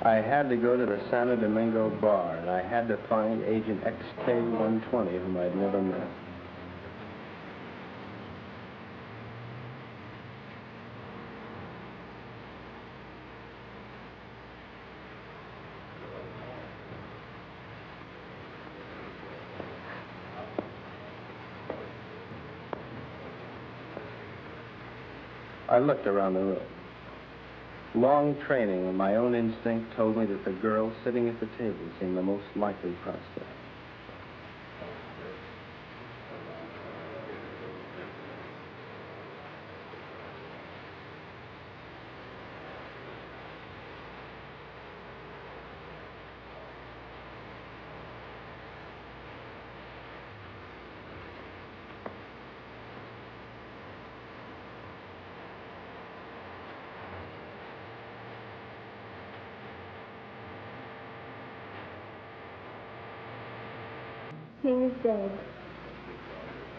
I had to go to the Santo Domingo bar, and I had to find Agent XK-120, whom I'd never met. I looked around the room. Long training and my own instinct told me that the girl sitting at the table seemed the most likely prospect. King is dead.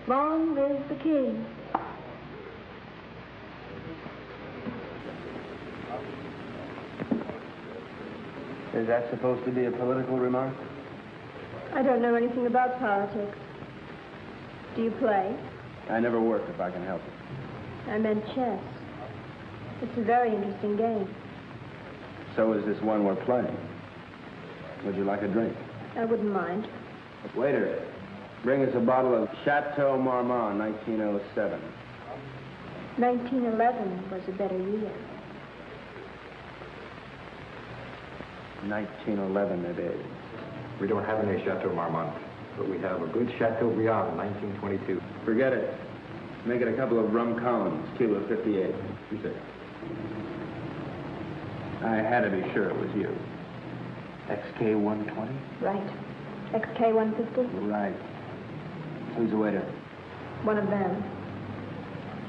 Long live the king. Is that supposed to be a political remark? I don't know anything about politics. Do you play? I never work if I can help it. I meant chess. It's a very interesting game. So is this one we're playing. Would you like a drink? I wouldn't mind. Waiter, bring us a bottle of Chateau Marmont, 1907. 1911 was a better year. 1911 it is. We don't have any Chateau Marmont, but we have a good Chateaubriand, 1922. Forget it. Make it a couple of rum cones, kilo 58. You say? I had to be sure it was you. XK-120? Right. XK-150? Right. Who's the waiter? One of them.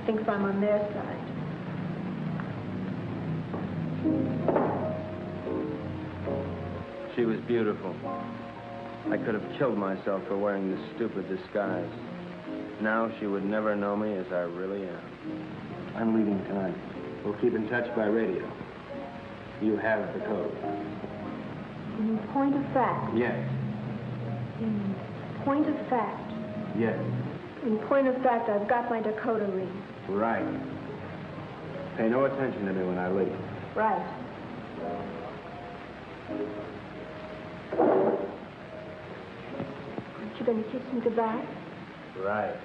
Thinks I'm on their side. She was beautiful. I could have killed myself for wearing this stupid disguise. Now she would never know me as I really am. I'm leaving tonight. We'll keep in touch by radio. You have the code. In point of fact. Yes. In point of fact. Yes. In point of fact, I've got my decoder ring. Right. Pay no attention to me when I leave. Right. Aren't you going to kiss me goodbye? Right.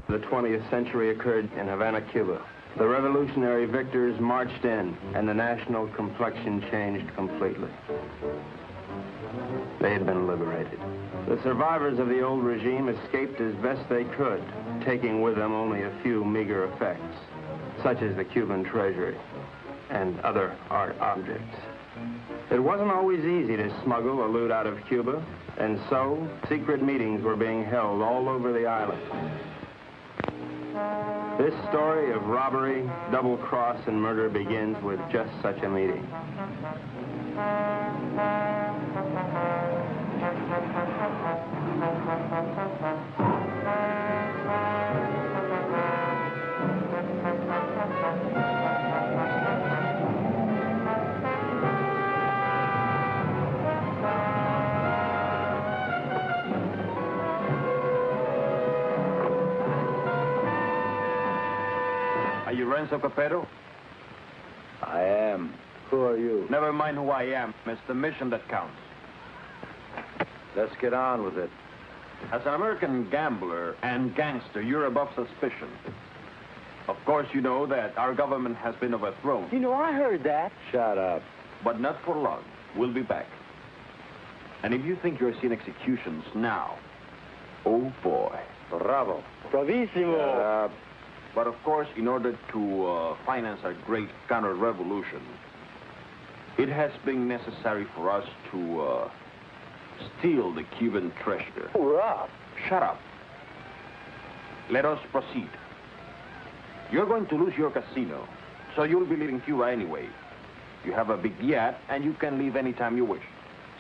The 20th century occurred in Havana, Cuba. The revolutionary victors marched in, and the national complexion changed completely. They had been liberated. The survivors of the old regime escaped as best they could, taking with them only a few meager effects, such as the Cuban treasury and other art objects. It wasn't always easy to smuggle the loot out of Cuba, and so secret meetings were being held all over the island. This story of robbery, double-cross, and murder begins with just such a meeting. Are you Renzo Capetto? I am. Who are you? Never mind who I am. It's the mission that counts. Let's get on with it. As an American gambler and gangster, you're above suspicion. Of course, you know that our government has been overthrown. You know, I heard that. Shut up. But not for long. We'll be back. And if you think you're seeing executions now, oh boy. Bravo. Bravissimo. Shut up. But of course, in order to finance our great counter-revolution, it has been necessary for us to steal the Cuban treasure. Hurrah. Shut up. Let us proceed. You're going to lose your casino, so you'll be leaving Cuba anyway. You have a big yacht, and you can leave anytime you wish,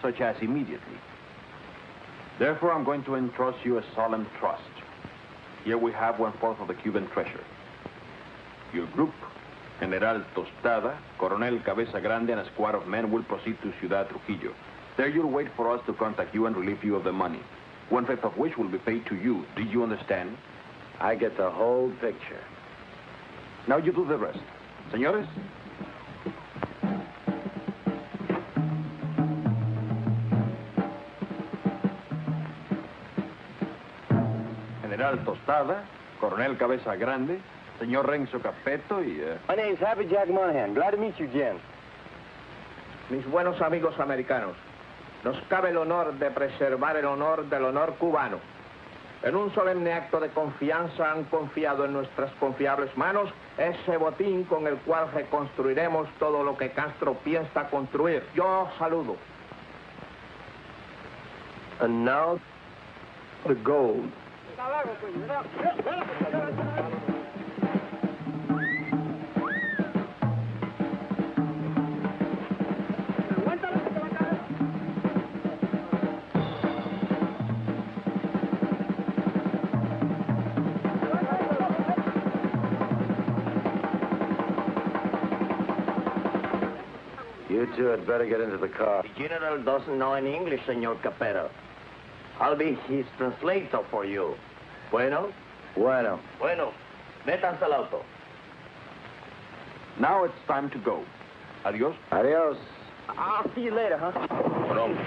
such as immediately. Therefore, I'm going to entrust you a solemn trust. Here we have 1/4 of the Cuban treasure. Your group, General Tostada, Coronel Cabeza Grande, and a squad of men will proceed to Ciudad Trujillo. There you'll wait for us to contact you and relieve you of the money, 1/5 of which will be paid to you. Do you understand? I get the whole picture. Now you do the rest. Señores? General Tostada, Coronel Cabeza Grande, Señor Renzo Capetto y... My name's Happy Jack Monahan. Glad to meet you, gents. Mis buenos amigos americanos, nos cabe el honor de preservar el honor del honor cubano. En un solemne acto de confianza han confiado en nuestras confiables manos ese botín con el cual reconstruiremos todo lo que Castro piensa construir. Yo saludo. And now, the gold. You two had better get into the car. The general doesn't know any English, Senor Capetto. I'll be his translator for you. Bueno? Bueno. Bueno. Métanse al auto. Now it's time to go. Adios. Adios. I'll see you later, huh? Pronto.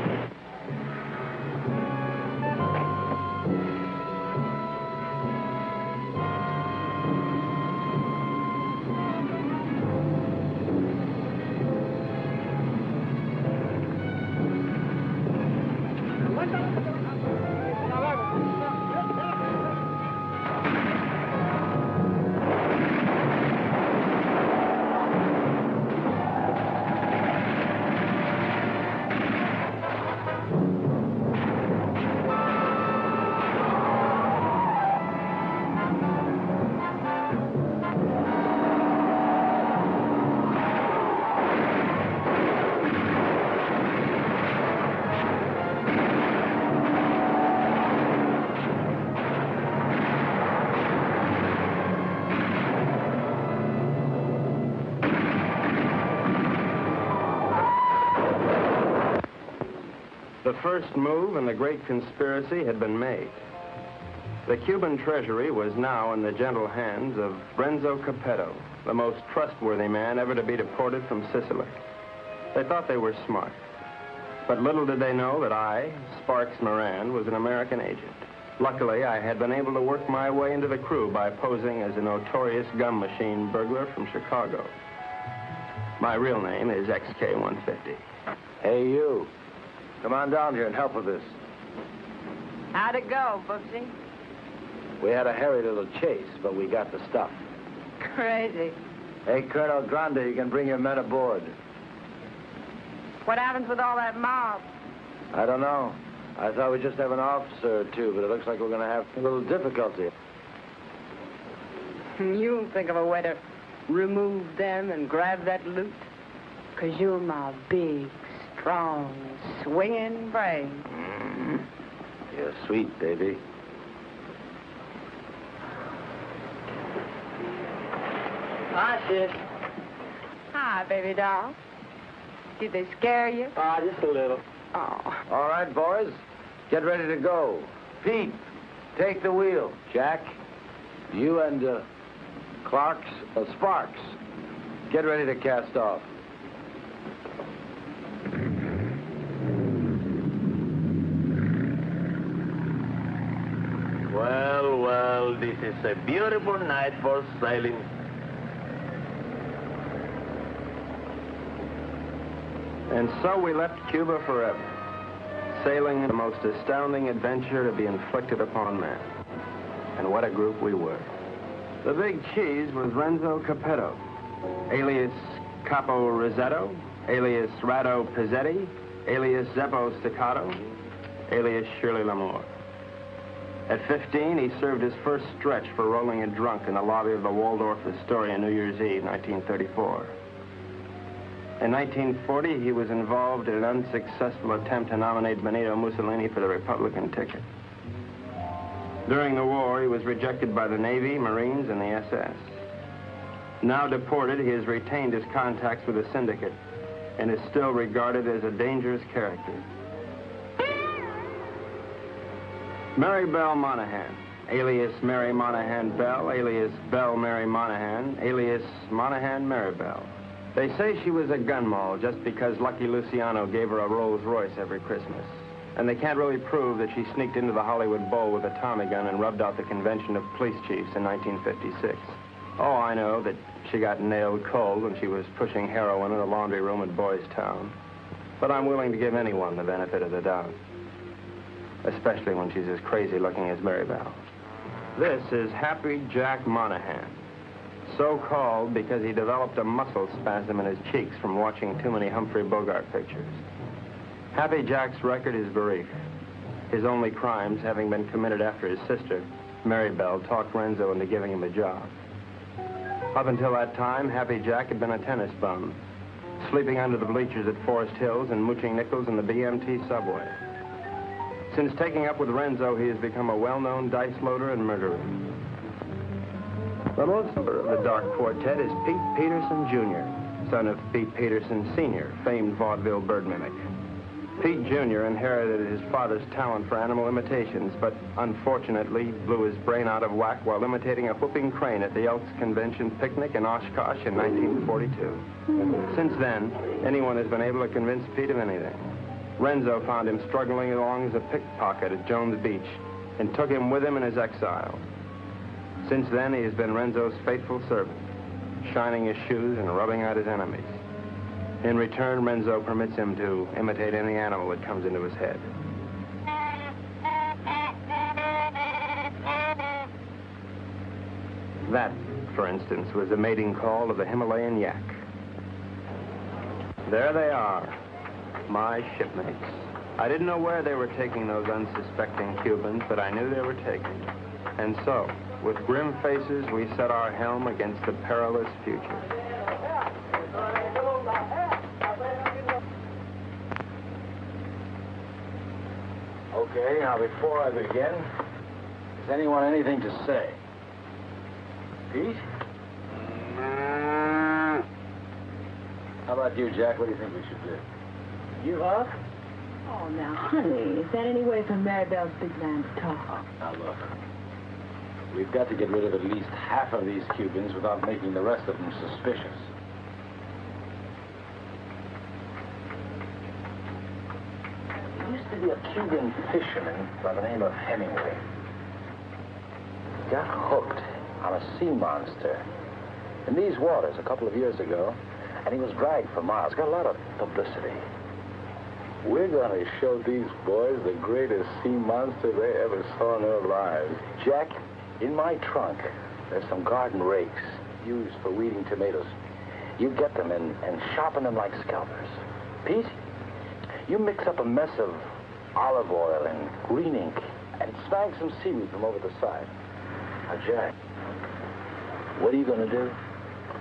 The first move in the great conspiracy had been made. The Cuban treasury was now in the gentle hands of Renzo Capetto, the most trustworthy man ever to be deported from Sicily. They thought they were smart. But little did they know that I, Sparks Moran, was an American agent. Luckily, I had been able to work my way into the crew by posing as a notorious gum machine burglar from Chicago. My real name is XK150. Hey, you. Come on down here and help with this. How'd it go, Booksy? We had a hairy little chase, but we got the stuff. Crazy. Hey, Colonel Grande, you can bring your men aboard. What happens with all that mob? I don't know. I thought we'd just have an officer or two, but it looks like we're going to have a little difficulty. You'll think of a way to remove them and grab that loot. 'Cause you're my big, strong, swinging brain. You're sweet, baby. Hi, sis. Hi, baby doll. Did they scare you? Just a little. Oh. All right, boys. Get ready to go. Pete, take the wheel. Jack, you and Sparks, get ready to cast off. Well, well, this is a beautiful night for sailing. And so we left Cuba forever, sailing the most astounding adventure to be inflicted upon man. And what a group we were. The big cheese was Renzo Capetto, alias Capo Rosetto, alias Rado Pizzetti, alias Zeppo Staccato, alias Shirley Lamour. At 15, he served his first stretch for rolling a drunk in the lobby of the Waldorf Astoria New Year's Eve, 1934. In 1940, he was involved in an unsuccessful attempt to nominate Benito Mussolini for the Republican ticket. During the war, he was rejected by the Navy, Marines, and the SS. Now deported, he has retained his contacts with the syndicate and is still regarded as a dangerous character. Mary Belle Monahan, alias Mary Monahan Bell, alias Belle Mary Monahan, alias Monahan Mary Bell. They say she was a gun moll just because Lucky Luciano gave her a Rolls Royce every Christmas. And they can't really prove that she sneaked into the Hollywood Bowl with a Tommy gun and rubbed out the convention of police chiefs in 1956. Oh, I know that she got nailed cold when she was pushing heroin in a laundry room at Boys Town. But I'm willing to give anyone the benefit of the doubt, especially when she's as crazy looking as Mary Bell. This is Happy Jack Monahan, so called because he developed a muscle spasm in his cheeks from watching too many Humphrey Bogart pictures. Happy Jack's record is brief, his only crimes having been committed after his sister, Mary Bell, talked Renzo into giving him a job. Up until that time, Happy Jack had been a tennis bum, sleeping under the bleachers at Forest Hills and mooching nickels in the BMT subway. Since taking up with Renzo, he has become a well-known dice loader and murderer. The most member of the Dark Quartet is Pete Peterson, Jr., son of Pete Peterson, Sr., famed vaudeville bird mimic. Pete Jr. inherited his father's talent for animal imitations, but unfortunately blew his brain out of whack while imitating a whooping crane at the Elks Convention picnic in Oshkosh in 1942. Since then, anyone has been able to convince Pete of anything. Renzo found him struggling along as a pickpocket at Jones Beach and took him with him in his exile. Since then, he has been Renzo's faithful servant, shining his shoes and rubbing out his enemies. In return, Renzo permits him to imitate any animal that comes into his head. That, for instance, was the mating call of the Himalayan yak. There they are, my shipmates. I didn't know where they were taking those unsuspecting Cubans, but I knew they were taking. And so, with grim faces, we set our helm against the perilous future. Okay, now before I begin, does anyone anything to say? Pete? How about you, Jack? What do you think we should do? Give up? Oh, now, honey, is that any way for Mary Bell's big man to talk? Now, look. We've got to get rid of at least half of these Cubans without making the rest of them suspicious. There used to be a Cuban fisherman by the name of Hemingway. He got hooked on a sea monster in these waters a couple of years ago, and he was dragged for miles. Got a lot of publicity. We're going to show these boys the greatest sea monster they ever saw in their lives. Jack, in my trunk, there's some garden rakes used for weeding tomatoes. You get them and sharpen them like scalpers. Pete, You mix up a mess of olive oil and green ink and snag some seaweed from over the side. Now, Jack, what are you going to do?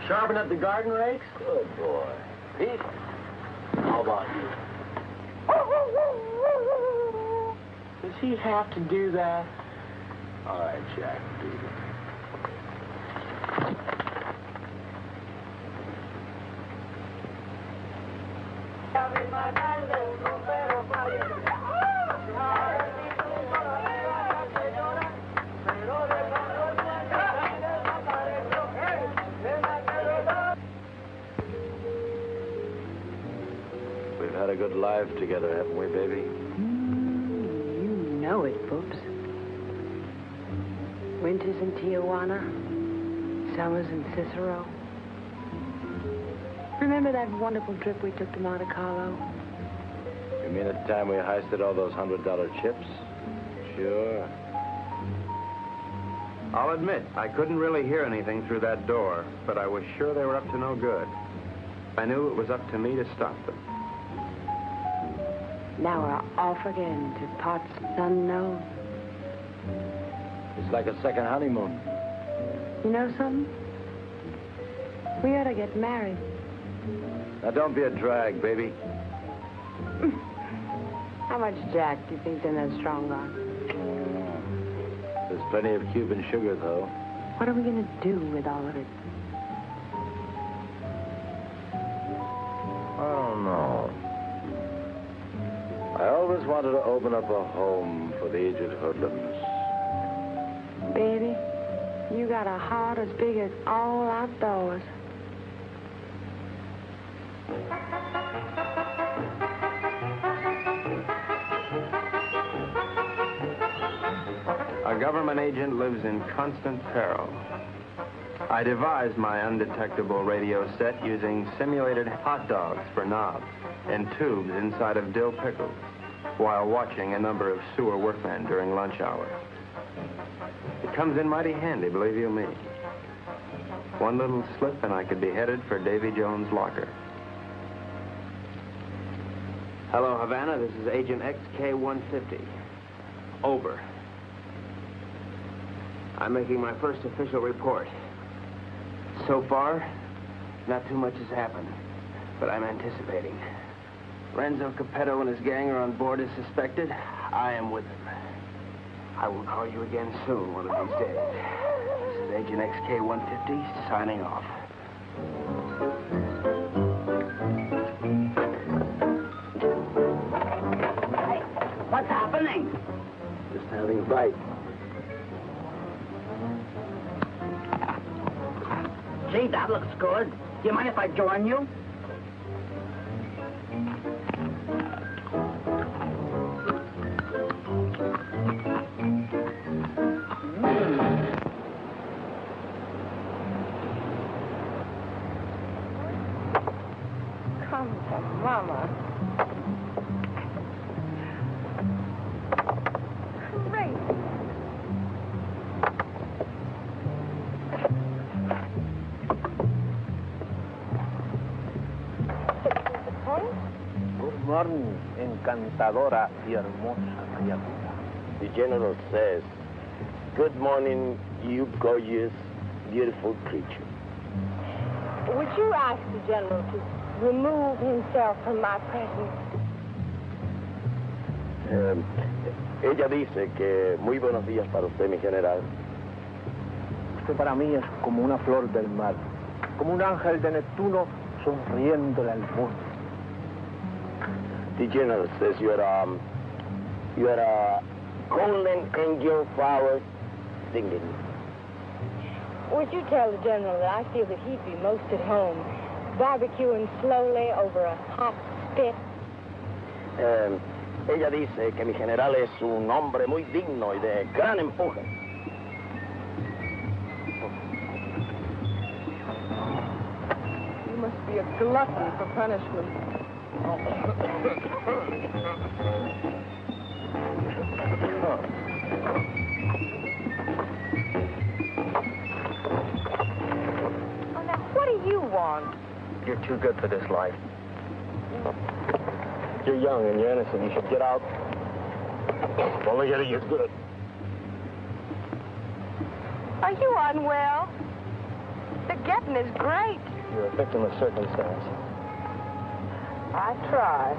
Sharpen up the garden rakes? Good boy. Pete, how about you? Does he have to do that? All right, Jack, do it. We've had a good life together, haven't we, baby? You know it, Boops. Winters in Tijuana, summers in Cicero. Remember that wonderful trip we took to Monte Carlo? You mean at the time we heisted all those $100 chips? Sure. I'll admit, I couldn't really hear anything through that door, but I was sure they were up to no good. I knew it was up to me to stop them. Now we're off again to parts unknown. It's like a second honeymoon. You know something? We ought to get married. Now, don't be a drag, baby. How much Jack do you think's in that strong arm? There's plenty of Cuban sugar, though. What are we going to do with all of it? I don't know. I always wanted to open up a home for the aged hoodlums. Baby, you got a heart as big as all outdoors. A government agent lives in constant peril. I devised my undetectable radio set using simulated hot dogs for knobs and tubes inside of dill pickles while watching a number of sewer workmen during lunch hour. It comes in mighty handy, believe you me. One little slip and I could be headed for Davy Jones' locker. Hello, Havana. This is Agent XK-150. Over. I'm making my first official report. So far, not too much has happened, but I'm anticipating. Renzo Capetto and his gang are on board as suspected. I am with them. I will call you again soon, one of these days. This is Agent XK-150 signing off. What's happening? Just having a bite. Gee, that looks good. Do you mind if I join you? Come to Mama. Great. Good morning, encantadora y hermosa criatura. The general says, good morning, you gorgeous, beautiful creature. Would you ask the general to remove himself from my presence? Ella dice que muy buenos días para usted, mi general. Usted para mí es como una flor del mar, como un ángel de Neptuno sonriéndole al mundo. The general says you are a golden angel flower singing. Would you tell the general that I feel that he'd be most at home, barbecuing slowly over a hot spit? Ella dice que mi general es un hombre muy digno y de gran empuje. You must be a glutton for punishment. What do you want? You're too good for this life. You're young and you're innocent. You should get out. Only getting you good. Are you unwell? The getting is great. You're a victim of circumstance. I try.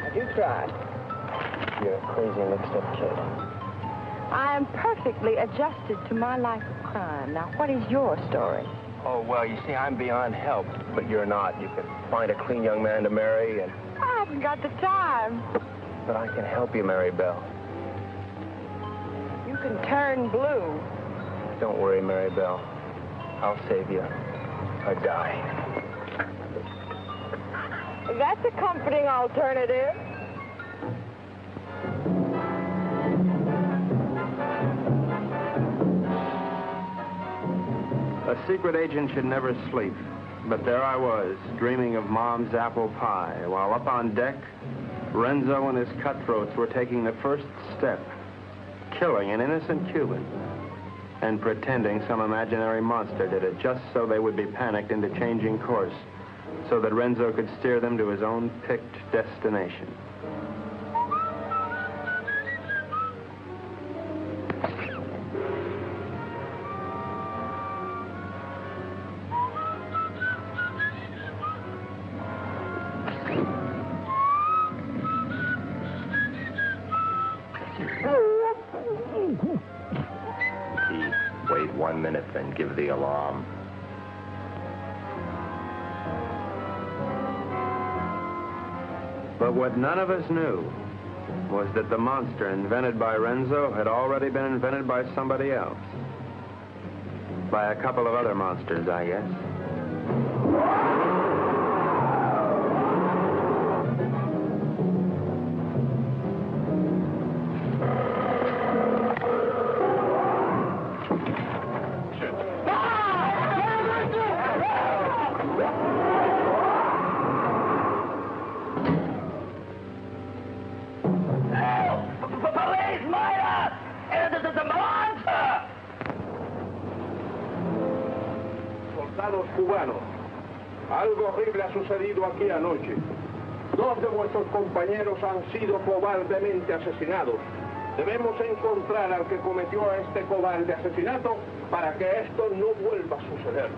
I do try. You're a crazy, mixed-up kid. I am perfectly adjusted to my life of crime. Now, what is your story? Oh, well, you see, I'm beyond help, but you're not. You could find a clean young man to marry, and... I haven't got the time. But I can help you, Mary Belle. You can turn blue. Don't worry, Mary Belle. I'll save you. Or die. That's a comforting alternative. A secret agent should never sleep. But there I was, dreaming of Mom's apple pie, while up on deck, Renzo and his cutthroats were taking the first step, killing an innocent Cuban, and pretending some imaginary monster did it just so they would be panicked into changing course, so that Renzo could steer them to his own picked destination. Wait 1 minute, then give the alarm. But what none of us knew was that the monster invented by Renzo had already been invented by somebody else. By a couple of other monsters, I guess. Cubanos, algo horrible ha sucedido aquí anoche. 2 de vuestros compañeros han sido cobardemente asesinados. Debemos encontrar al que cometió este cobarde asesinato para que esto no vuelva a suceder.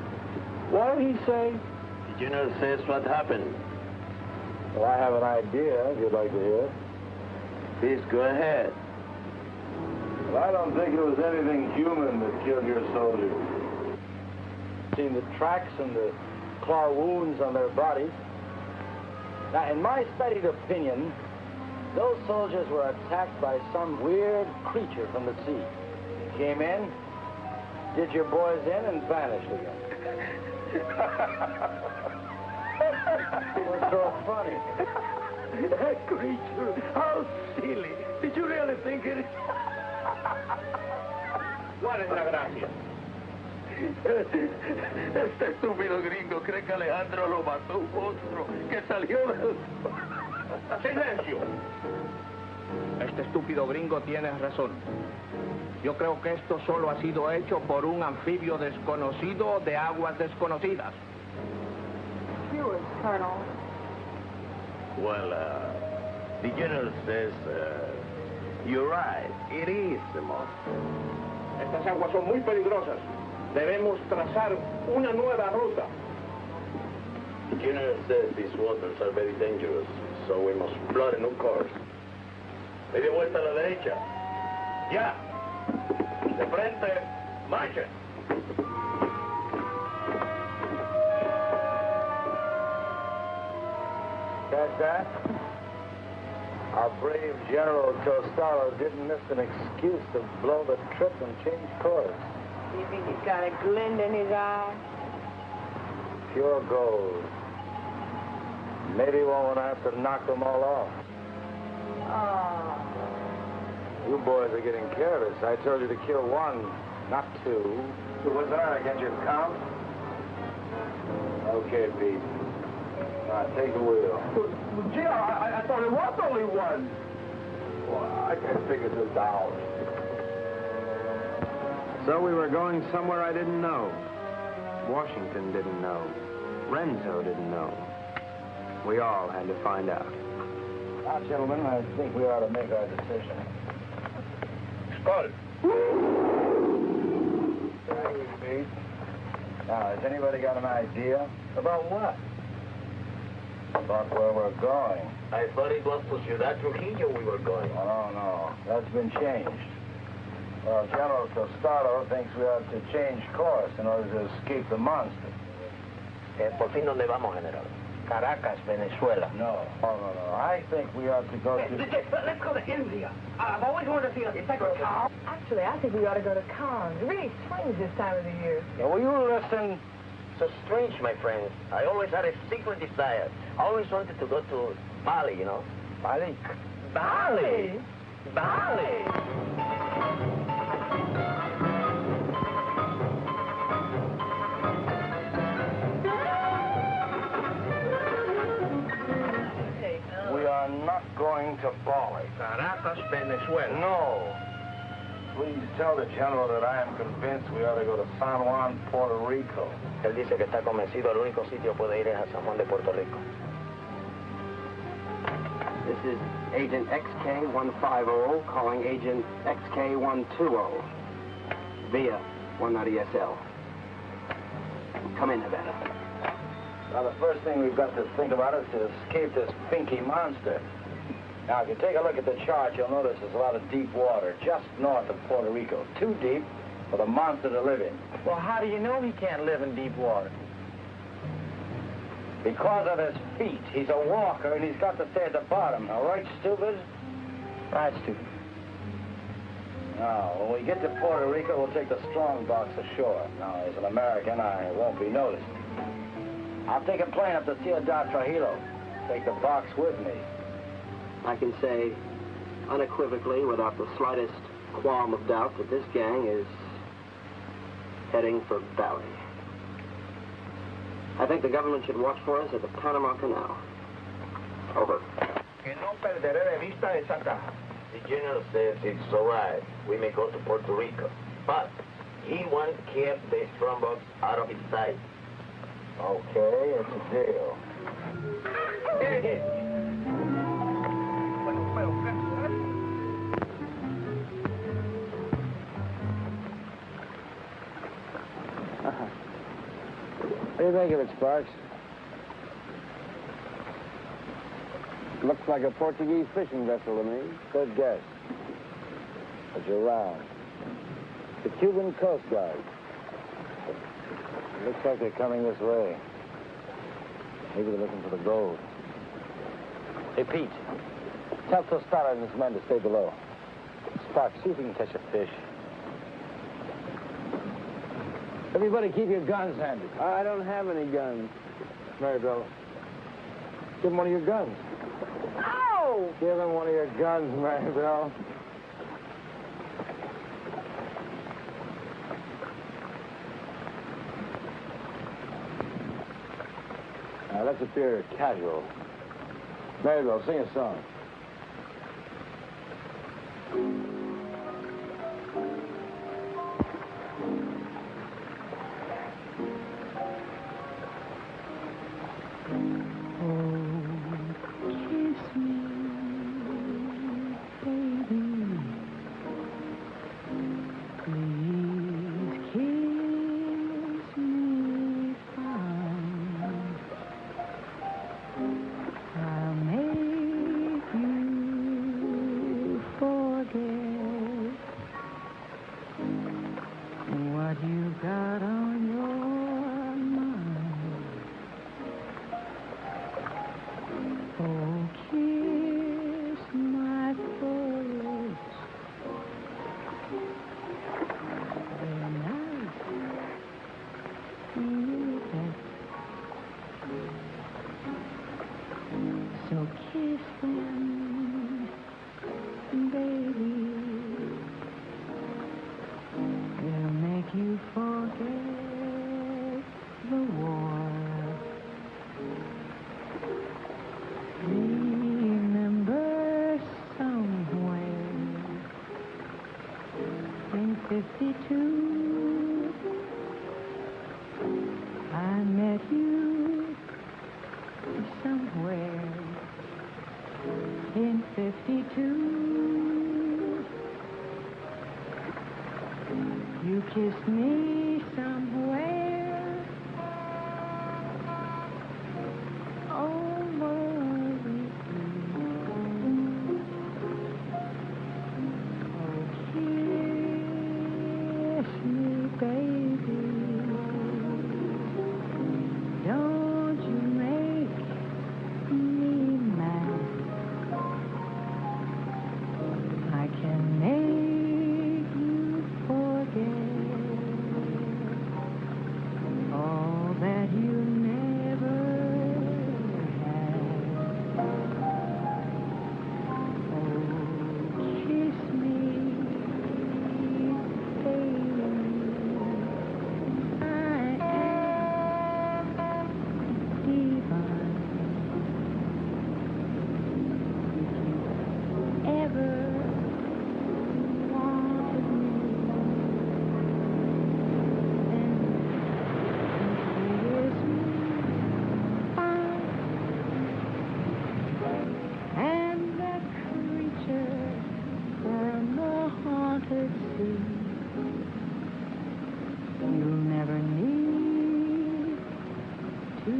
What did he say? The general says what happened. Well, I have an idea, if you'd like to hear. Please go ahead. Well, I don't think it was anything human that killed your soldiers. Seen the tracks and the claw wounds on their bodies. Now, in my studied opinion, those soldiers were attacked by some weird creature from the sea. Came in, did your boys in, and vanished again. What's so funny? That creature, how silly. Did you really think it? ¿Cuál es la gracia? Este estúpido gringo cree que Alejandro lo mató un monstruo que salió del... ¡Silencio! Este estúpido gringo tiene razón. Yo creo que esto solo ha sido hecho por un anfibio desconocido de aguas desconocidas. Yours, Colonel. Well, the general says, you're right. It is a monster. Estas aguas son muy peligrosas. Debemos trazar una nueva ruta. The general says these waters are very dangerous, so we must plot a new course. Media vuelta a la derecha. Ya. De frente, marcha. Catch that? Our brave General Tostalo didn't miss an excuse to blow the trip and change course. You think he's got a glint in his eye? Pure gold. Maybe we won't have to knock them all off. Oh. You boys are getting careless. I told you to kill 1, not 2. So what's the matter? Can't you count? Okay, Pete. All right, take the wheel. Well, gee, I thought it was only 1. Well, I can't figure this out. So we were going somewhere I didn't know. Washington didn't know. Renzo didn't know. We all had to find out. Now, gentlemen, I think we ought to make our decision. Skull. Now, has anybody got an idea? About what? About where we're going. I thought it was to Ciudad Trujillo we were going. Oh, no. That's been changed. Well, General Tostado thinks we ought to change course in order to escape the monster. ¿Por fin dónde vamos, General? Caracas, Venezuela. No. I think we ought to go to... Let's go to India. I've always wanted to see a secretary. Actually, I think we ought to go to Cannes. It really swings this time of the year. Yeah, will you listen? So strange, my friend. I always had a secret desire. I always wanted to go to Bali, you know. Bali? Bali? Bali? We are not going to Bali. Caracas, Venezuela. No. Please tell the General that I am convinced we ought to go to San Juan, Puerto Rico. Él dice que está convencido, el único sitio puede ir es a San Juan de Puerto Rico. This is Agent XK150 calling Agent XK120 via 190SL. Come in, Havana. Now, the first thing we've got to think about is to escape this pinky monster. Now, if you take a look at the chart, you'll notice there's a lot of deep water just north of Puerto Rico. Too deep for the monster to live in. Well, how do you know he can't live in deep water? Because of his feet. He's a walker, and he's got to stay at the bottom. All right, stupid? Right, stupid. Now, when we get to Puerto Rico, we'll take the strong box ashore. Now, as an American, I won't be noticed. I'll take a plane up to Ciudad Trujillo. Take the box with me. I can say unequivocally, without the slightest qualm of doubt, that this gang is heading for Bali. I think the government should watch for us at the Panama Canal. Over. Que no perderé de vista esa caja. The General says it's all right. We may go to Puerto Rico. But he wants to keep the strongbox out of his sight. Okay, it's a deal. What do you think of it, Sparks? Looks like a Portuguese fishing vessel to me. Good guess. But you're wrong. The Cuban Coast Guard. Looks like they're coming this way. Maybe they're looking for the gold. Hey, Pete. Tell Tostada and his men to stay below. Sparks, see if we can catch a fish. Everybody keep your guns handy. I don't have any guns. Maribel, give him one of your guns. Ow! Give him one of your guns, Maribel. Now, let's appear casual. Maribel, sing a song. You kissed me somewhere over the oh, kiss me, baby. Don't you make me mad. I can make you forget all that you never had. Oh, kiss me, baby. I am divine. If you ever wanted me, then kiss me fine. And that creature from the haunted sea, you'll never need to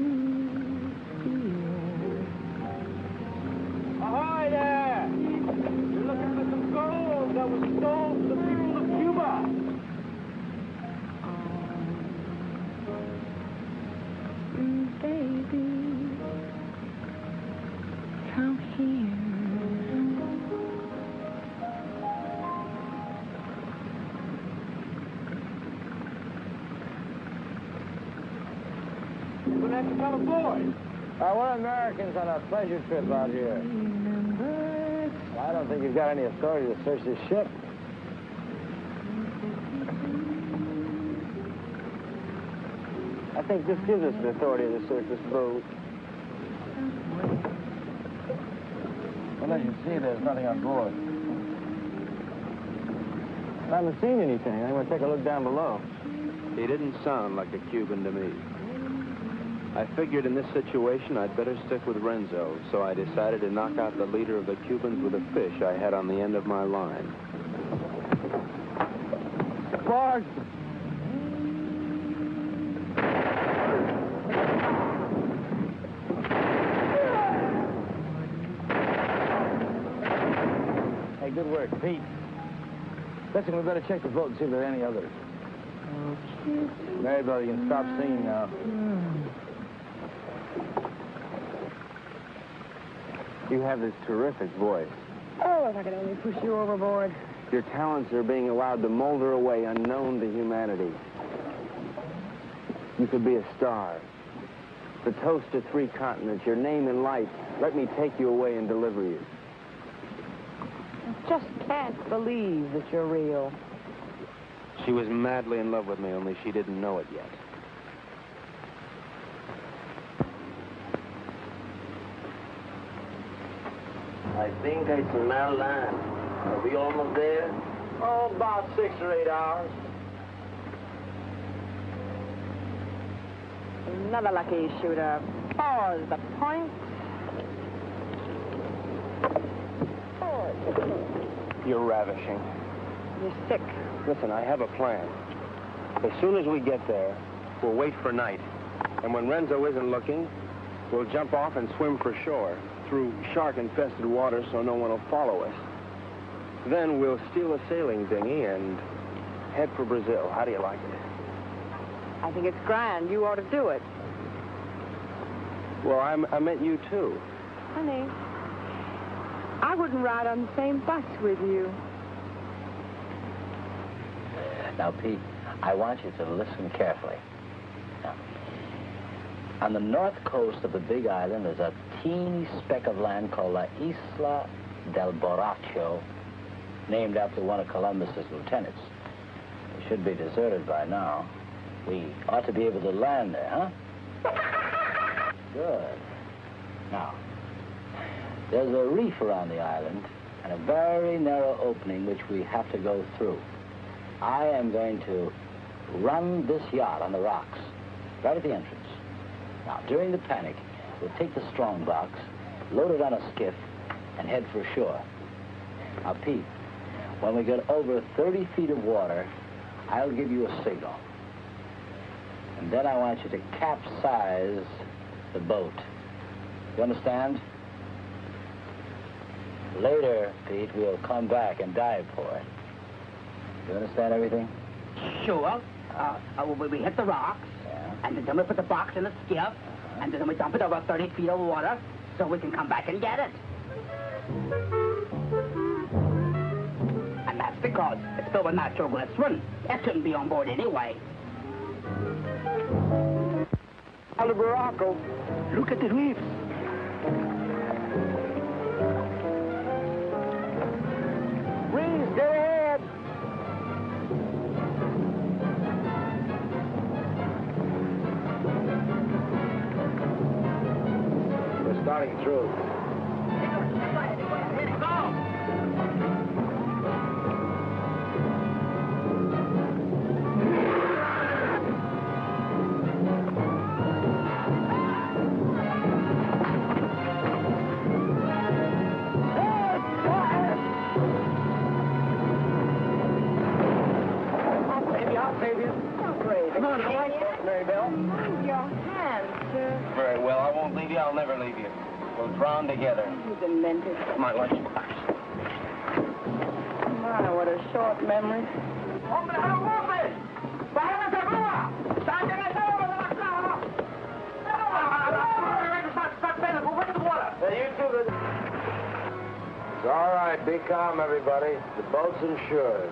fear. Ahoy there! You're looking for some gold that was stolen from the people of Cuba. Baby, come here. You're gonna have to come aboard. We're Americans on a pleasure trip out here. Remember, I don't think you've got any authority to search this ship. I think this gives us the authority to search this boat. Well, as you see, there's nothing on board. I haven't seen anything. I'm going to take a look down below. He didn't sound like a Cuban to me. I figured in this situation I'd better stick with Renzo, so I decided to knock out the leader of the Cubans with a fish I had on the end of my line. Barge! Hey, good work, Pete. Listen, we better check the boat and see if there are any others. Mary, brother, you can stop singing now. You have this terrific voice. Oh, if I could only push you overboard. Your talents are being allowed to molder away unknown to humanity. You could be a star. The toast of 3 continents, your name in lights. Let me take you away and deliver you. I just can't believe that you're real. She was madly in love with me, only she didn't know it yet. I think I smell land. Are we almost there? Oh, about 6 or 8 hours. Another lucky shooter. Pause the point. You're ravishing. You're sick. Listen, I have a plan. As soon as we get there, we'll wait for night. And when Renzo isn't looking, we'll jump off and swim for shore through shark-infested waters so no one will follow us. Then we'll steal a sailing dinghy and head for Brazil. How do you like it? I think it's grand. You ought to do it. Well, I meant you, too. Honey, I wouldn't ride on the same bus with you. Now, Pete, I want you to listen carefully. Now, on the north coast of the Big Island, there's a teeny speck of land called La Isla del Borracho, named after one of Columbus's lieutenants. It should be deserted by now. We ought to be able to land there, huh? Good. Now, there's a reef around the island and a very narrow opening which we have to go through. I am going to run this yacht on the rocks, right at the entrance. Now, during the panic, we'll take the strong box, load it on a skiff, and head for shore. Now, Pete, when we get over 30 feet of water, I'll give you a signal. And then I want you to capsize the boat. You understand? Later, Pete, we'll come back and dive for it. You understand everything? Sure. We hit the rocks, and then we put the box in the skiff, and then we dump it over 30 feet of water so we can come back and get it. And that's because it's filled with natural glycerin. It shouldn't be on board anyway. Hello, Morocco. Look at the reefs. Breeze, go ahead. We're starting through. Very well, I won't leave you, I'll never leave you. We'll drown together. You demented. My lunchbox. My, what a short memory. It's all right. Be calm, everybody. The boat's insured.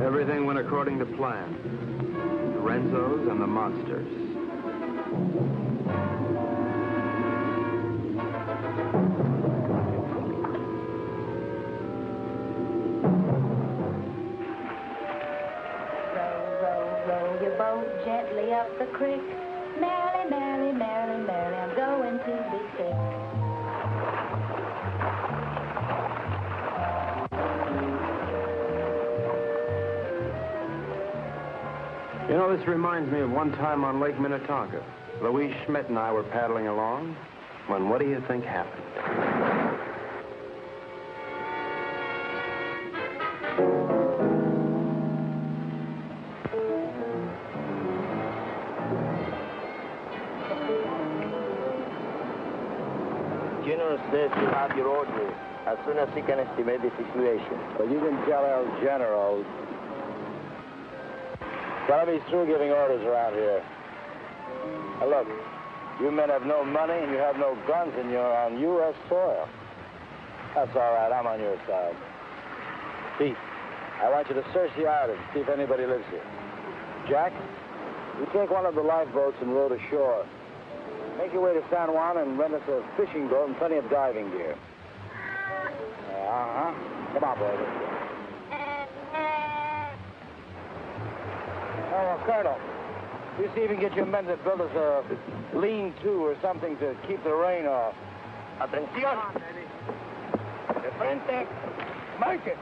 Everything went according to plan. The Renzos and the monsters. Row your boat gently up the creek. Merrily, merrily, merrily, merrily, I'm going to be sick. You know, this reminds me of one time on Lake Minnetonka. Louise Schmidt and I were paddling along when what do you think happened? General says you have your orders as soon as he can estimate the situation. Well, you can tell El General. Tell him he's through giving orders around here. Now, look, you men have no money and you have no guns and you're on U.S. soil. That's all right. I'm on your side. Pete, I want you to search the island, see if anybody lives here. Jack, you take one of the lifeboats and row to shore. Make your way to San Juan and rent us a fishing boat and plenty of diving gear. Come on, boy. Oh, Colonel, you see if you can get your men to build us a lean-to or something to keep the rain off. Atención! De frente, marche!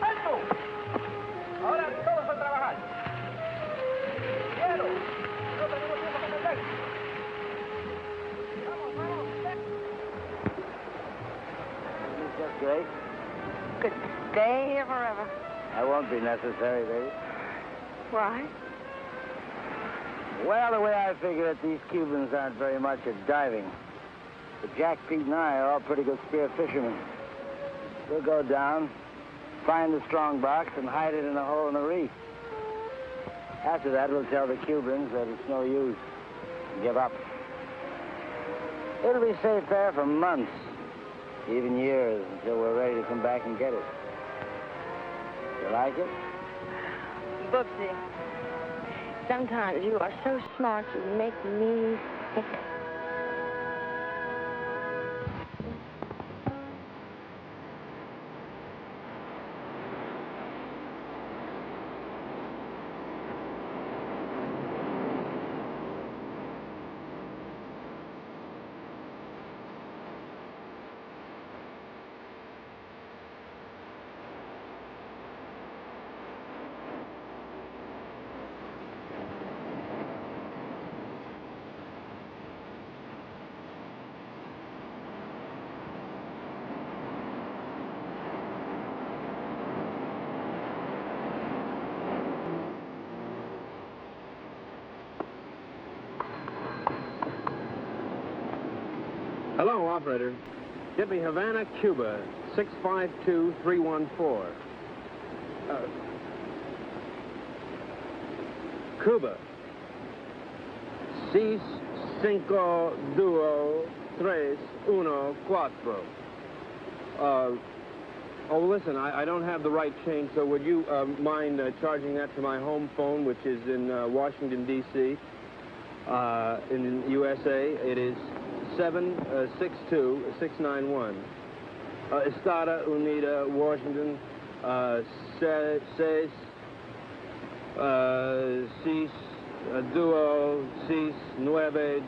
¡Alto! Ahora todos a trabajar. ¡Quiero! No tenemos tiempo que perder. ¡Vamos, vamos! That's great. Could stay here forever. That won't be necessary, baby. Why? Well, the way I figure it, these Cubans aren't very much at diving. But Jack, Pete, and I are all pretty good spear fishermen. We'll go down, find the strong box, and hide it in a hole in the reef. After that, we'll tell the Cubans that it's no use. Give up. It'll be safe there for months, even years, until we're ready to come back and get it. You like it? Boopsie. Sometimes you are so smart, you make me sick. Hello, operator. Get me Havana, Cuba, 652314. Cuba. 6, 5, 2, 3, 1, 4. Oh, listen, I don't have the right change, so would you mind charging that to my home phone, which is in Washington, D.C., in USA? It is 762-691. Estada Unida, Washington, 6, 6, 2, 6, 9,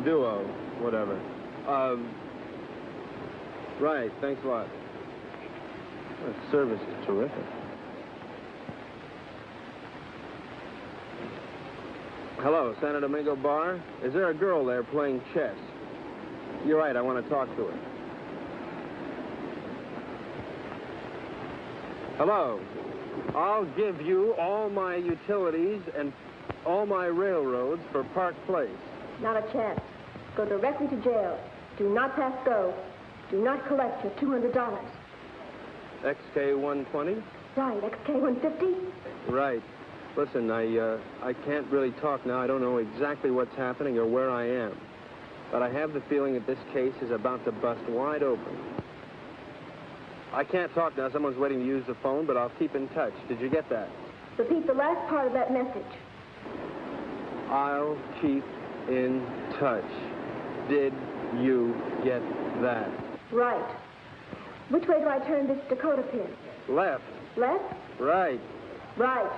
2, whatever. Right, thanks a lot. That service is terrific. Hello, Santo Domingo Bar. Is there a girl there playing chess? You're right, I want to talk to her. Hello. I'll give you all my utilities and all my railroads for Park Place. Not a chance. Go directly to jail. Do not pass go. Do not collect your $200. XK 120? Right, XK 150? Right. Listen, I can't really talk now. I don't know exactly what's happening or where I am. But I have the feeling that this case is about to bust wide open. I can't talk now. Someone's waiting to use the phone, but I'll keep in touch. Did you get that? Repeat the last part of that message. I'll keep in touch. Did you get that? Right. Which way do I turn this Dakota pin? Left. Left? Right. Right.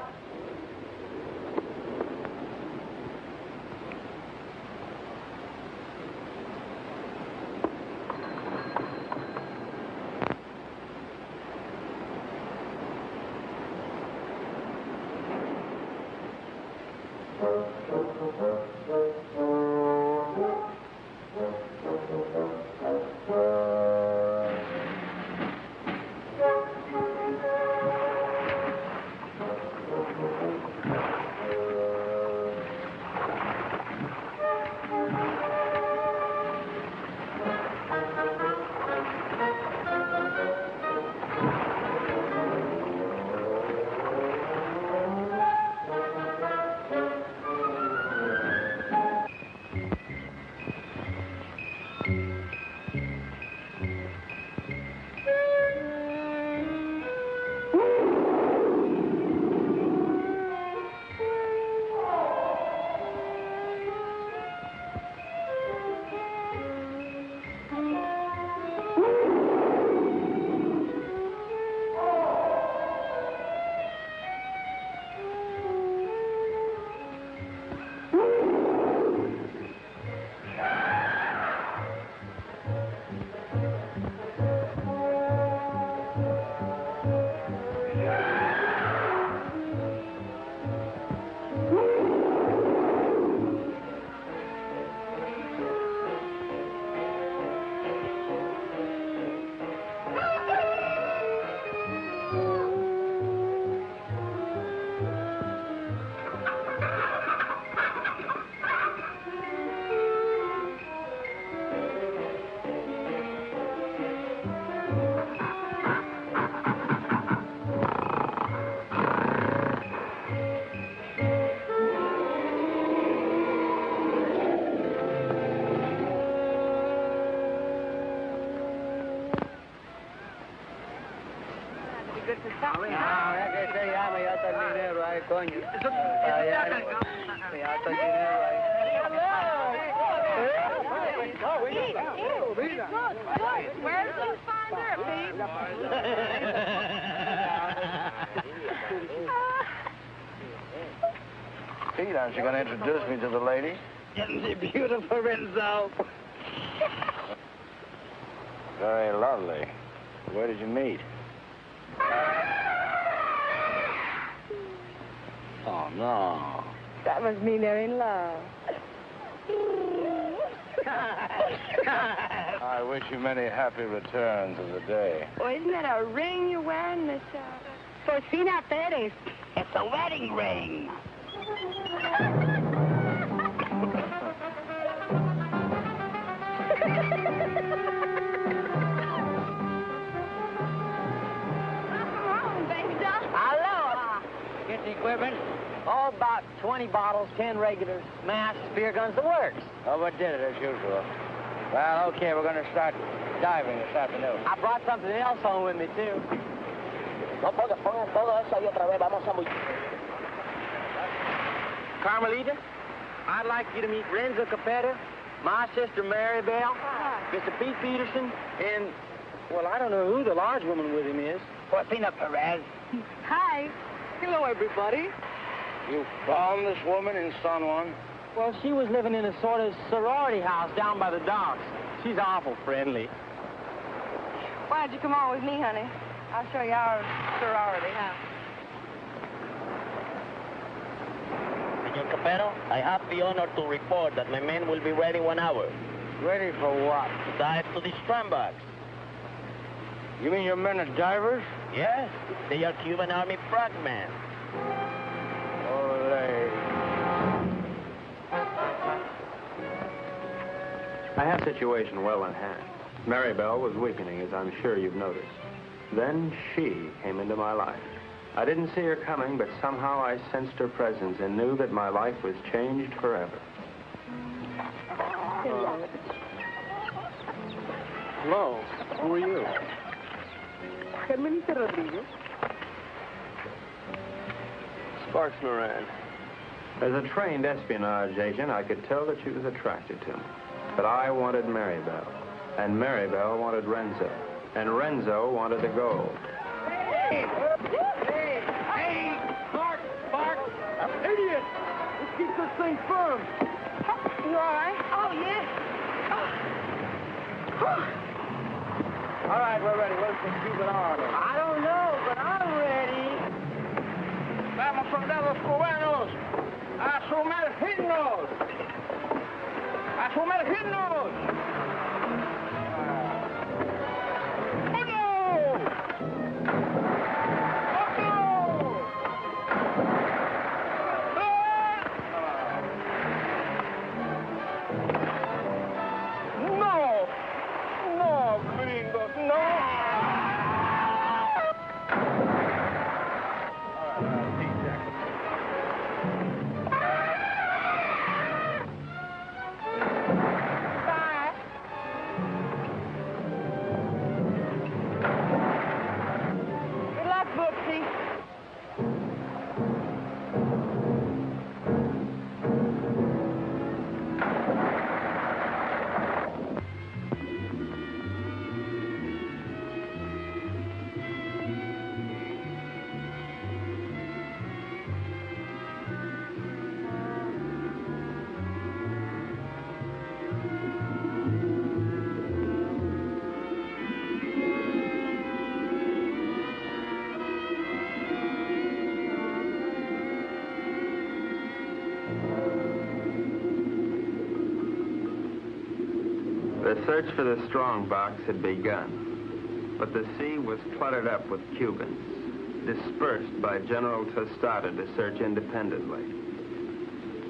Ay, coño. Where's the finder, Pete? Pete, aren't you going to introduce me to the lady? Isn't she beautiful, Renzo? Very lovely. Where did you meet? Oh, no. That must mean they're in love. I wish you many happy returns of the day. Well, isn't that a ring you're wearing, Miss Forcina Perez? It's a wedding ring. Aloha. Get the equipment. Oh, about 20 bottles, 10 regulars, masks, spear guns, the works. Oh, what did it as usual? Well, okay, we're going to start diving this afternoon. I brought something else home with me, too. No, pongan todo eso ahí otra vez. Vamos a muy... Carmelita, I'd like you to meet Renzo Capetto, my sister Mary Bell, Mr. Pete Peterson, and, well, I don't know who the large woman with him is. Forcina Perez. Hi. Hello, everybody. You found this woman in San Juan? Well, she was living in a sort of sorority house down by the docks. She's awful friendly. Why'd you come on with me, honey? I'll show you our sorority house. Senor Capetto, I have the honor to report that my men will be ready 1 hour. Ready for what? To dive to the strandbox. You mean your men are divers? Yes, they are Cuban Army frogmen. Olé. I had the situation well in hand. Maribel was weakening, as I'm sure you've noticed. Then she came into my life. I didn't see her coming, but somehow I sensed her presence and knew that my life was changed forever. Hello. Who are you? Carmelita Rodriguez. Sparks Moran. As a trained espionage agent, I could tell that she was attracted to me. But I wanted Maribel, and Maribel wanted Renzo, and Renzo wanted the gold. Hey, Mark, idiot! Let's keep this thing firm. You all right? Oh, yeah. All right, we're ready. Where's the Cuban Army? I don't know, but I'm ready. Vamos, soldados cubanos, a sumergirnos. A sumergirnos. The search for the strong box had begun, but the sea was cluttered up with Cubans, dispersed by General Tostada to search independently.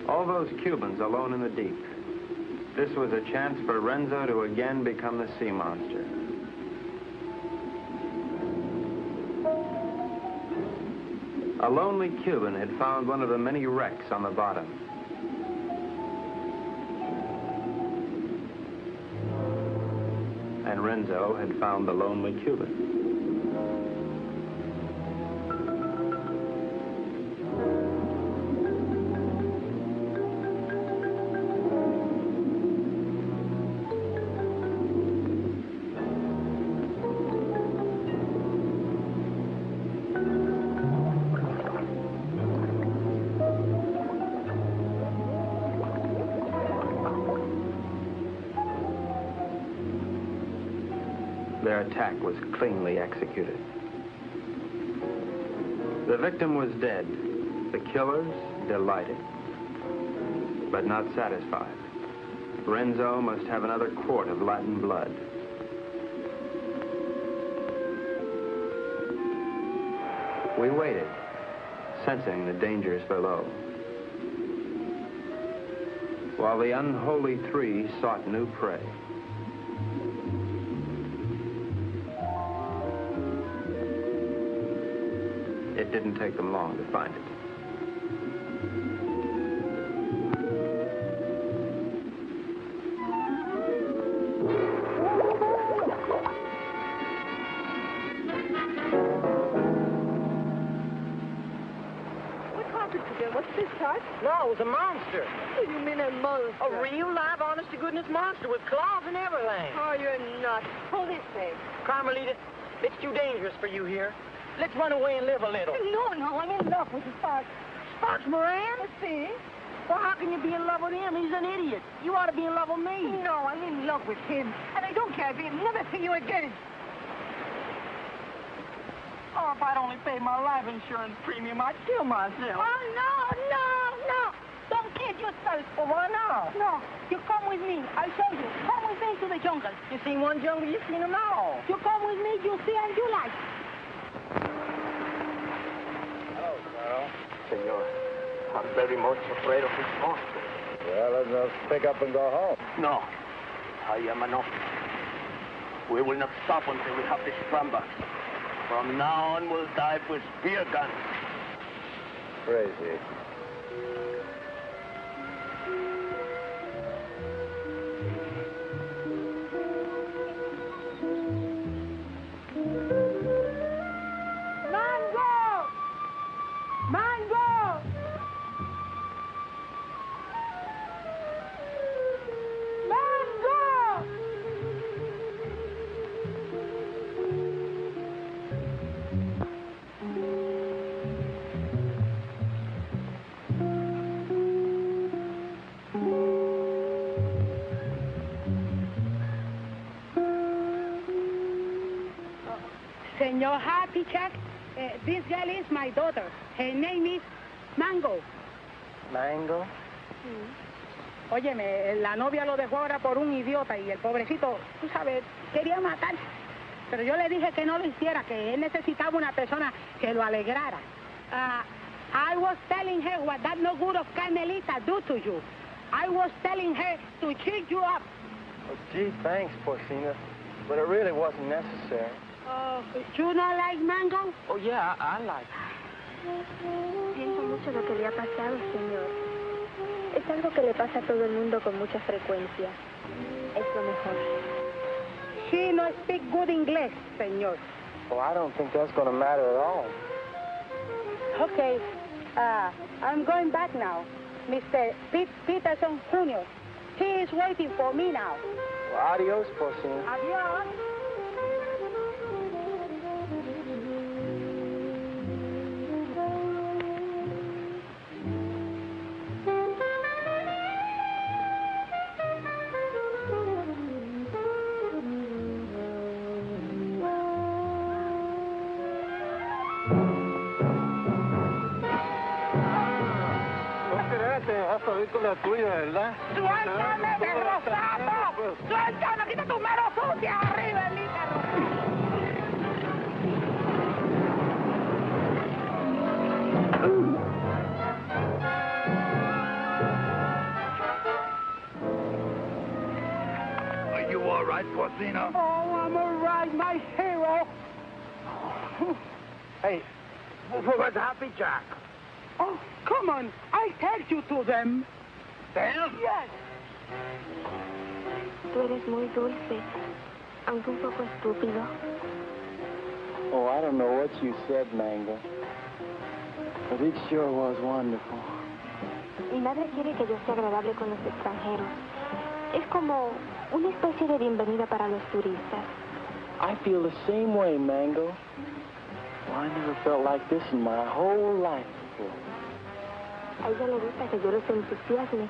All those Cubans alone in the deep. This was a chance for Renzo to again become the sea monster. A lonely Cuban had found one of the many wrecks on the bottom. And Renzo had found the lonely Cuban. Their attack was cleanly executed. The victim was dead. The killers delighted, but not satisfied. Renzo must have another quart of Latin blood. We waited, sensing the dangers below, while the unholy three sought new prey. It didn't take them long to find it. What's this, Tut? No, it was a monster. What do you mean a monster? A real, live, honest-to-goodness monster with claws and everything. Oh, you're nuts. Pull this way. Carmelita, it's too dangerous for you here. Let's run away and live a little. No, I'm in love with Sparks. Sparks Moran? Let's see. Well, how can you be in love with him? He's an idiot. You ought to be in love with me. No, I'm in love with him. And I don't care if he'll never see you again. Oh, if I'd only paid my life insurance premium, I'd kill myself. Oh, no. Don't kid yourself. Well, why not? No, you come with me. I'll show you. Come with me to the jungle. You seen one jungle, you've seen them all. You come with me, you'll see and you like. Hello, Carl. Senor, I'm very much afraid of this monster. Well, let's just pick up and go home. No, I am enough. We will not stop until we have this Stramba. From now on, we'll dive with spear guns. Crazy. Senor Happy Chuck, this girl is my daughter. Her name is Mango. Mango? Óyeme, la novia lo dejó ahora por un idiota y el pobrecito, tú sabes, quería matar. Pero yo le dije que no lo hiciera, que él necesitaba una persona que lo alegrara. I was telling her what that no good of Carmelita do to you. I was telling her to cheer you up. Oh, gee, thanks, Porcina. But it really wasn't necessary. You not like Mango? Oh, yeah, I like it. Siento mucho lo que le ha pasado, señor. Es algo que le pasa a todo el mundo con mucha frecuencia. Es lo mejor. She no speak good English, señor. Well, I don't think that's going to matter at all. Okay, I'm going back now. Mr. Peterson Jr. He is waiting for me now. Well, adios, Porcina. Adios. Con la tuya, ¿verdad? ¡Suéltame, perro sapo! ¡Suéltame! ¡Quita tu mano sucia arriba, el ícaro! Are you all right, Porcina? Oh, I'm all right, my hero. Hey, where's Happy Jack? Oh, come on. I take you to them. Them? Yes. Tú eres muy dulce, aunque un poco estúpido. Oh, I don't know what you said, Mango. But it sure was wonderful. Mi madre quiere que yo sea agradable con los extranjeros. Es como una especie de bienvenida para los turistas. I feel the same way, Mango. Well, I never felt like this in my whole life before. A ella le gusta que yo los entusiasme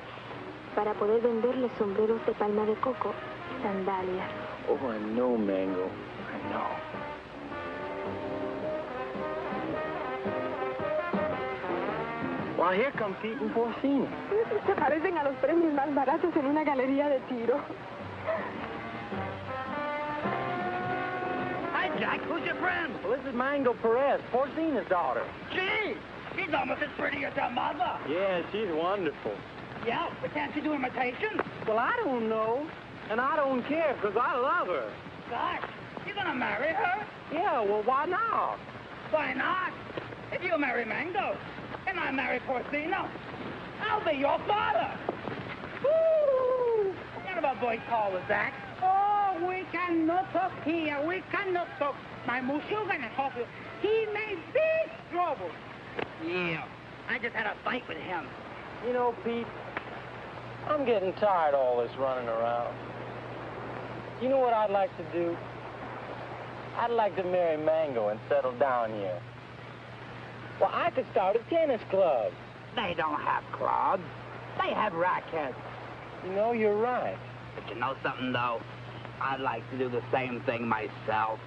para poder venderles sombreros de palma de coco y sandalias. Oh, I know, Mango. No. Well, here come Pete and Porcina. Se parecen a los premios más baratos en una galería de tiro. Hi, Jack. Who's your friend? Well, this is Mango Perez, Porcina's daughter. Gee, she's almost as pretty as her mother. Yeah, she's wonderful. Yeah, but can't you do imitations? Well, I don't know, and I don't care, because I love her. Gosh, you gonna marry her? Yeah, well, why not? Why not? If you marry Mango, and I marry Porcino, I'll be your father. Woo! What kind of a voice call was that? Oh, we cannot talk here. We cannot talk. My Mushu gonna talk you. He made big trouble. Yeah, I just had a fight with him. You know, Pete, I'm getting tired of all this running around. You know what I'd like to do? I'd like to marry Mango and settle down here. Well, I could start a tennis club. They don't have clubs. They have rackets. You know, you're right. But you know something, though? I'd like to do the same thing myself.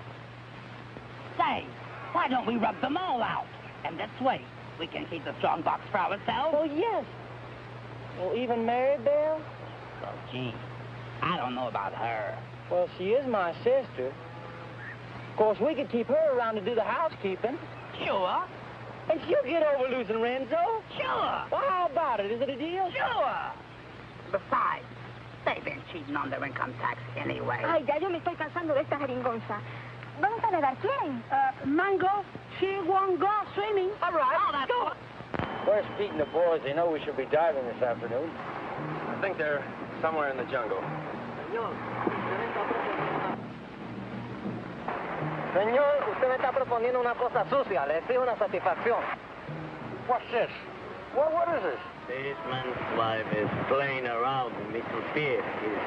Say, why don't we rub them all out? And this way, we can keep the strong box for ourselves. Oh, yes. Well, even Mary Belle? Oh, gee, I don't know about her. Well, she is my sister. Of course, we could keep her around to do the housekeeping. Sure. And she'll get over losing Renzo. Sure. Well, how about it? Is it a deal? Sure. Besides, they've been cheating on their income tax anyway. Ay, ya yo me estoy cansando de esta jeringonza. Vamos a nadar, ¿quieren? Mango, she won't go swimming. All right, Oh, that's go. Where's Pete and the boys? They know we should be diving this afternoon. I think they're somewhere in the jungle. Señor, usted me está proponiendo una cosa sucia. Le exijo una satisfacción. What's this? What is this? This man's wife is playing around with Mr. Pierre. He's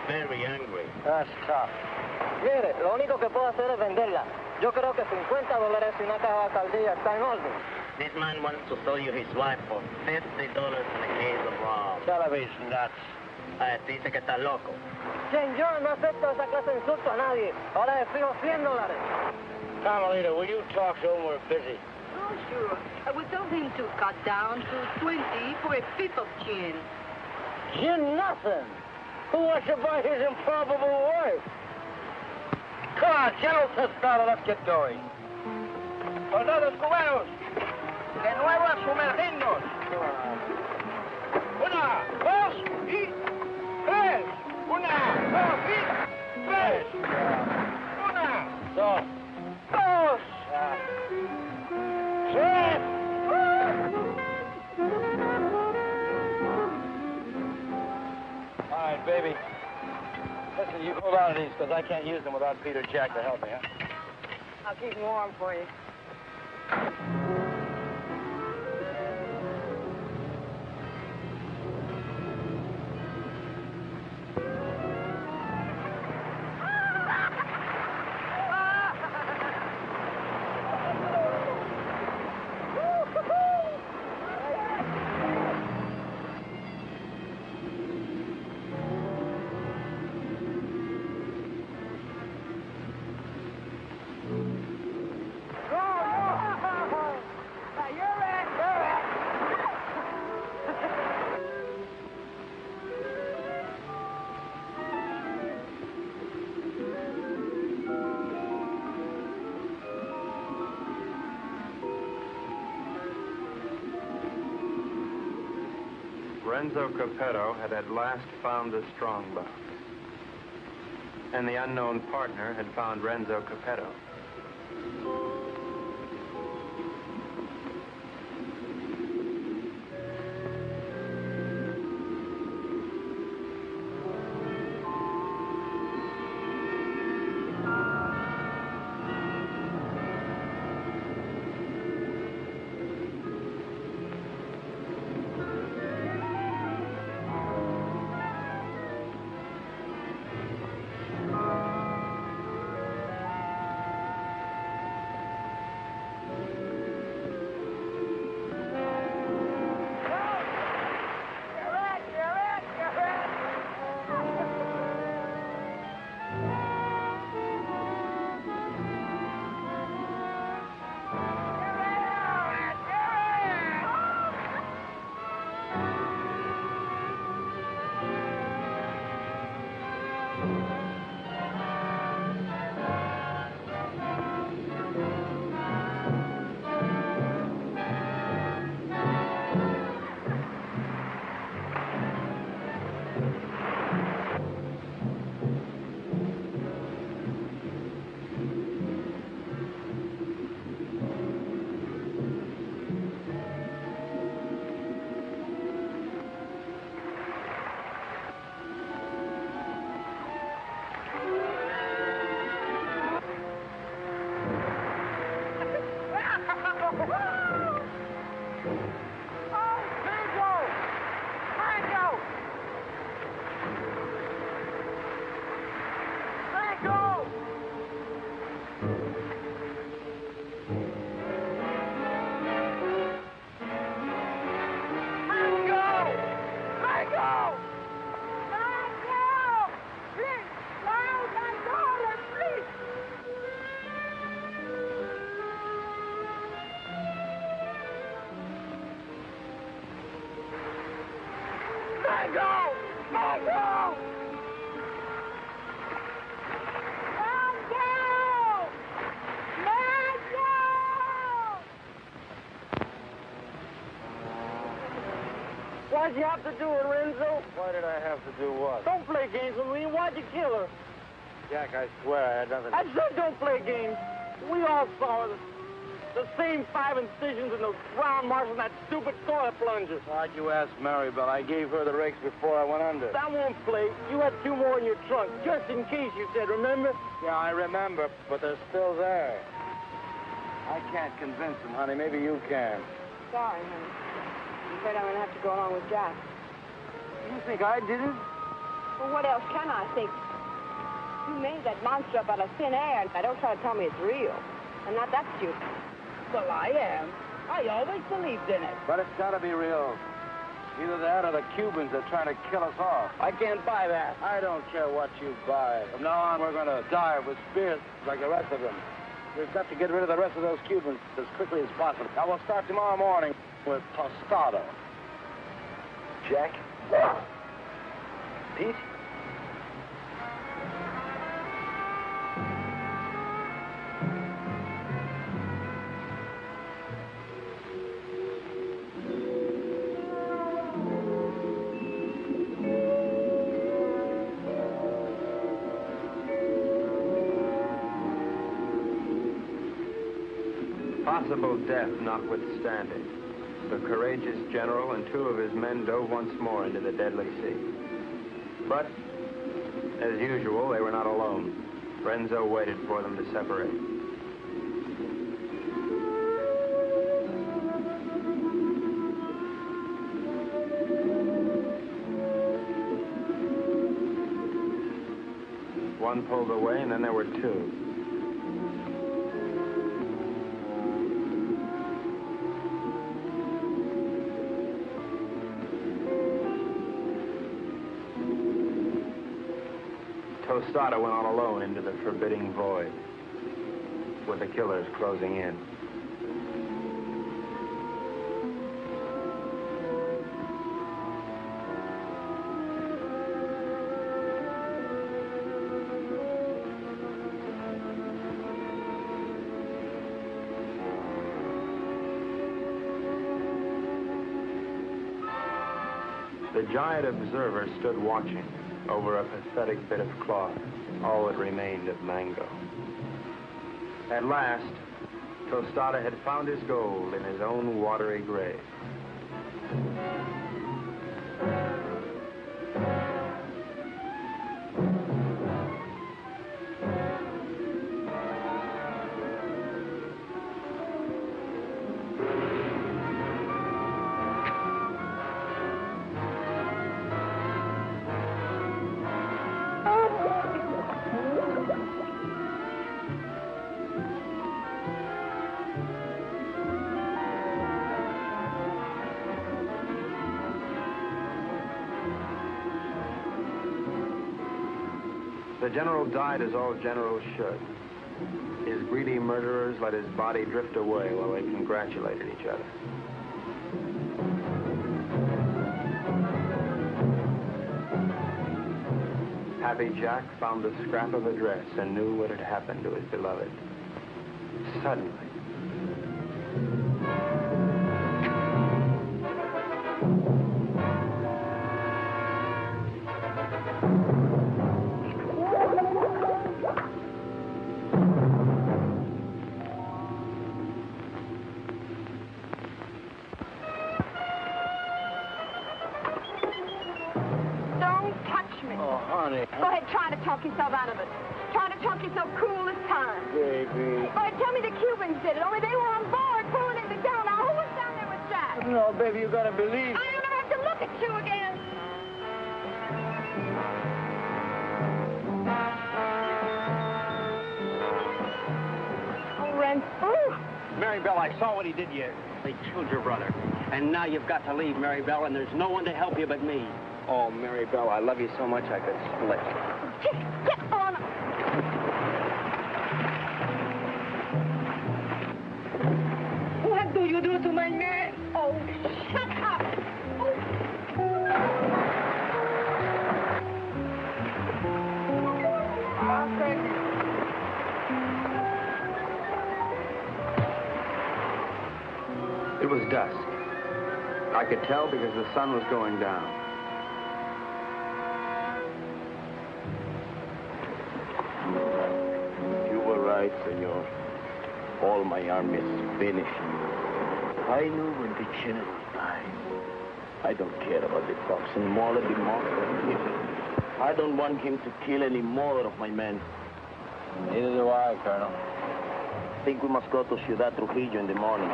very angry. That's tough. Mire, lo único que puedo hacer es venderla. Yo creo que $50 y una caja de alcaldía está en orden. This man wants to sell you his wife for $50 and a case of rum. Television, that's... Dice que está loco. Señor, no acepto esa clase de insulto a nadie. Ahora le fijo $100. Carmelita, will you talk to him? We're busy. Oh, sure. I would tell him to cut down to 20 for a fifth of gin. Gin nothing. Who wants to buy his improbable wife? Come on, General Tostado, let's get going. Soldados cubanos, de nuevo a sumergirnos. Una, dos y tres. Una, dos y tres. Una, Dos. dos, tres. All right, baby. Listen, you hold on to these, because I can't use them without Peter Jack to help me, huh? I'll keep them warm for you. Renzo Capetto had at last found the strongbox. And the unknown partner had found Renzo Capetto. Why'd you have to do it, Renzo? Why did I have to do what? Don't play games with me. Why'd you kill her? Jack, I swear I had nothing to... I said don't play games. We all saw the same 5 incisions and those round marks on that stupid toilet plunger. Why'd you ask Maribel? I gave her the rakes before I went under. That won't play. You had 2 more in your trunk, just in case, you said, remember? Yeah, I remember, but they're still there. I can't convince them, honey. Maybe you can. Sorry, honey. I'm afraid I'm going to have to go along with Jack. You think I did it? Well, what else can I think? You made that monster up out of thin air, and don't try to tell me it's real. I'm not that stupid. Well, I am. I always believed in it. But it's got to be real. Either that or the Cubans are trying to kill us off. I can't buy that. I don't care what you buy. From now on, we're going to die with spears like the rest of them. We've got to get rid of the rest of those Cubans as quickly as possible. Now, we'll start tomorrow morning with Tostado. Jack? Pete? Possible death notwithstanding, the courageous general and 2 of his men dove once more into the deadly sea. But, as usual, they were not alone. Renzo waited for them to separate. One pulled away, and then there were 2. Tostado went on alone into the forbidding void, with the killers closing in. The giant observer stood watching over a pathetic bit of cloth, all that remained of Mango. At last, Tostado had found his gold in his own watery grave. The general died as all generals should. His greedy murderers let his body drift away while they congratulated each other. Happy Jack found the scrap of a dress and knew what had happened to his beloved. Suddenly, Go ahead, try to talk yourself out of it. Try to talk yourself cool this time. Baby. Go ahead, tell me the Cubans did it, only they were on board pulling it down. Now, who was down there with Jack? No, baby, you gotta believe. I don't have to look at you again. Oh, Renzo. Maribel, I saw what he did to you. They killed your brother. And now you've got to leave, Maribel, and there's no one to help you but me. oh, Maribel, I love you so much I could split. Get on. What do you do to my man? Oh, shut up. It was dusk. I I could tell because the sun was going down. You were right, senor. All my army is finished. I knew when the general died. I don't care about the fox anymore. Let the monster kill him. I don't want him to kill any more of my men. Neither do I, Colonel. I think we must go to Ciudad Trujillo in the morning.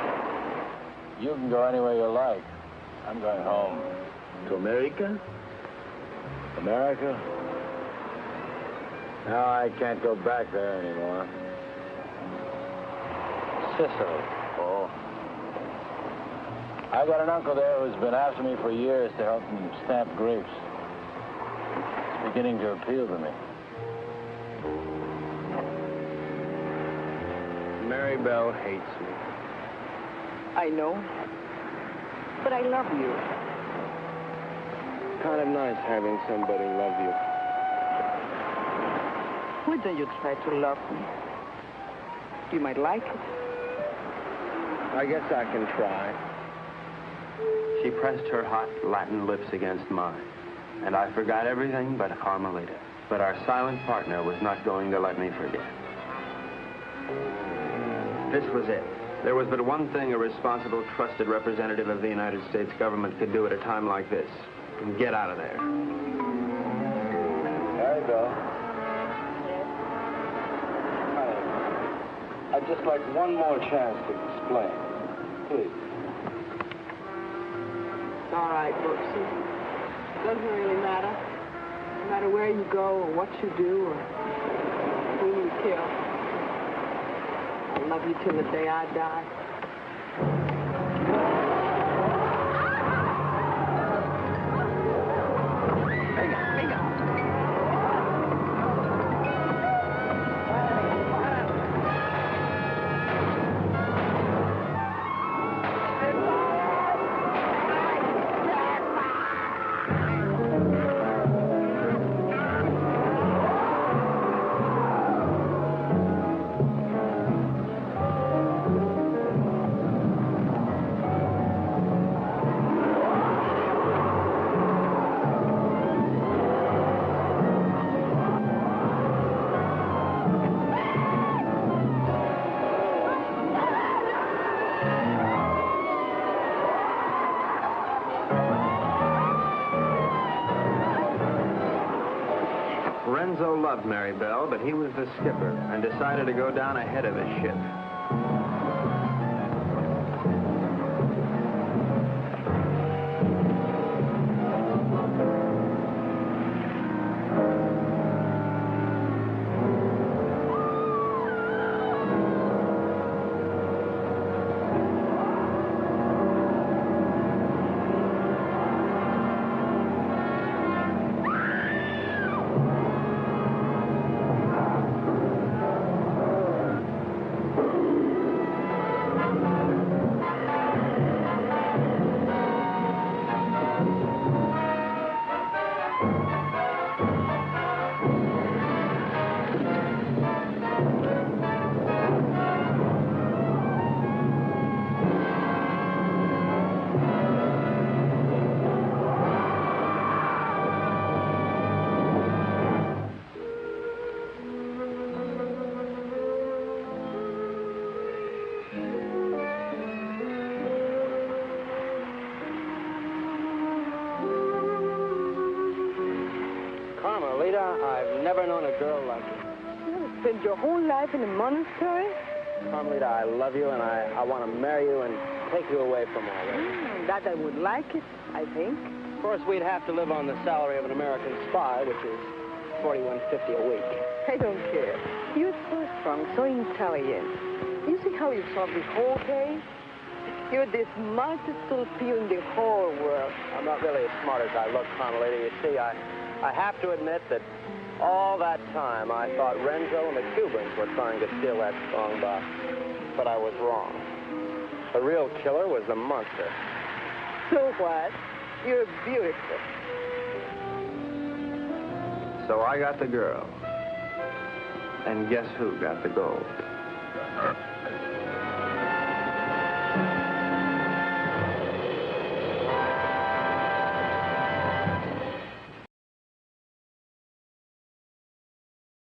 You can go anywhere you like. I'm going home. To America? America? No, I can't go back there anymore. Sicily. Oh. I got an uncle there who's been after me for years to help him stamp grapes. It's beginning to appeal to me. Mary Bell hates me. I know. But I love you. Kind of nice having somebody love you. Why don't you try to love me? You might like it. I guess I can try. She pressed her hot Latin lips against mine, and I forgot everything but Carmelita. But our silent partner was not going to let me forget. This was it. There was but one thing a responsible, trusted representative of the United States government could do at a time like this. Get out of there. There you go. I'd just like one more chance to explain. Please. It's all right, Brooksy. Doesn't really matter. No matter where you go or what you do or who you kill. I'll love you till the day I die. Renzo loved Mary Bell, but he was the skipper and decided to go down ahead of his ship. I've never known a girl like you. You spent your whole life in a monastery? Carmelita, I love you, and I want to marry you and take you away from all this. That I would like it, I think. Of course, we'd have to live on the salary of an American spy, which is $41.50 a week. I don't care. You're so strong, so intelligent. You see how you solved this whole case? You're the smartest little pea in the whole world. I'm not really as smart as I look, Carmelita. You see, I have to admit that all that time I thought Renzo and the Cubans were trying to steal that strong box. But I was wrong. The real killer was the monster. So what? You're beautiful. So I got the girl. And guess who got the gold?